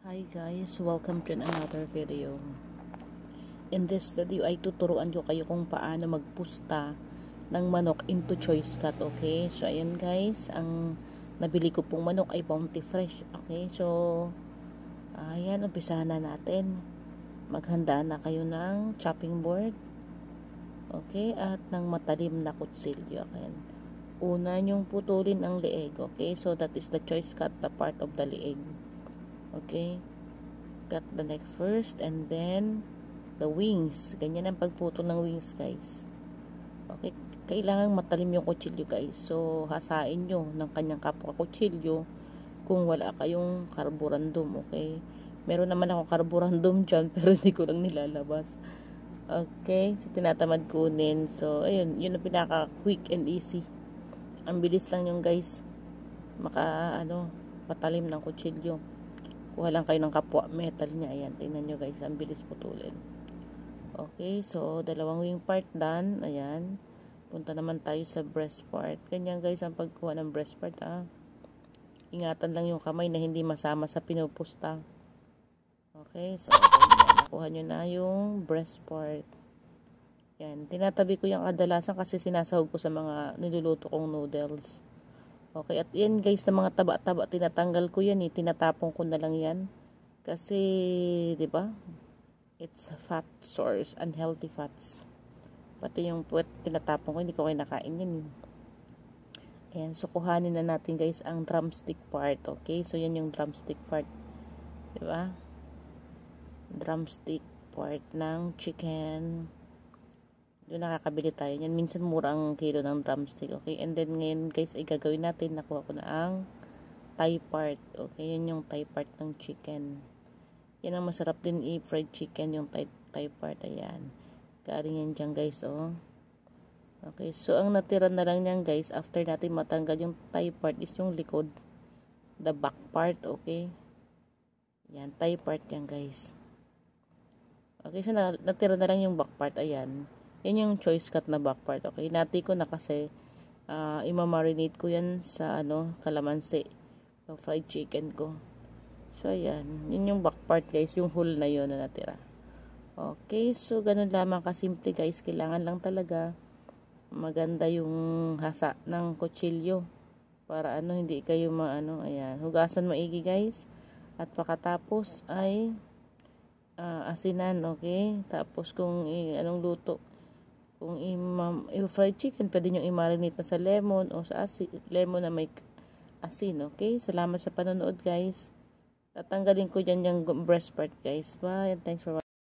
Hi guys, welcome to another video. In this video ay tuturuan ko kayo kung paano magpusta ng manok into choice cut, okay? So ayan guys, ang nabili ko pong manok ay Bounty Fresh, okay? So ayan, umpisahan na natin. Maghanda na kayo ng chopping board, okay? At ng matalim na kutsilyo, ayan. Una nyong putulin ang leeg, okay? So that is the choice cut, the part of the leeg. Okay, cut the neck first and then the wings. Ganyan ang pagputol ng wings guys. Okay, kailangan matalim yung kutsilyo guys. So hasain nyo ng kanyang kapwa kutsilyo kung wala kayong carborundum. Okay, meron naman ako carborundum dyan pero hindi ko lang nilalabas. Okay, so tinatamad kunin. So ayun, yun ang pinaka quick and easy. Ang bilis lang yung guys, matalim ng kutsilyo. Kuha lang kayo ng kapwa metal niya. Ayan, tingnan nyo guys, ang bilis putulin. Okay, so dalawang wing part done. Ayan, punta naman tayo sa breast part. Ganyan guys ang pagkuha ng breast part. Ingatan lang yung kamay na hindi masama sa pinupusta. Okay, so ganyan, nakuha nyo na yung breast part. Yan, tinatabi ko yung kadalasan kasi sinasahog ko sa mga niluluto kong noodles. Okay, at yan guys, na mga taba-taba, tinatanggal ko yan, tinatapon ko na lang yan. Kasi, di ba? It's a fat source, unhealthy fats. Pati yung puwet, tinatapon ko, hindi ko kinakain yan. Ayan, so kuhanin na natin guys ang drumstick part, okay? So yan yung drumstick part, di ba? Drumstick part ng chicken. Doon nakakabili tayo yan. Minsan mura ang kilo ng drumstick. Okay. And then ngayon guys ay gagawin natin. Nakuha ko na ang thigh part. Okay. Yan yung thigh part ng chicken. Yan ang masarap din i-fried chicken. Yung thigh part. Ayan. Galing yan dyan guys. Oh. Okay. So ang natira na lang yan guys. After natin matanggal yung thigh part is yung likod. The back part. Okay. Yan. Thigh part yan guys. Okay. So natira na lang yung back part. Ayan. Yan yung choice cut na back part. Okay, nati ko na kasi imamarinate ko yan sa kalamansi, yung fried chicken ko. So ayan, yun yung back part guys, yung whole na yun na natira. Okay, so ganun lamang kasimple guys. Kailangan lang talaga maganda yung hasa ng kutsilyo para hindi kayo ayan, hugasan maigi guys. At pagkatapos ay asinan, okay? Tapos kung anong luto, kung i-fried chicken, pwede nyo i-marinate na sa lemon o sa lemon na may asin, okay? Salamat sa panonood guys. Tatanggalin ko dyan yung breast part guys. Bye and thanks for watching.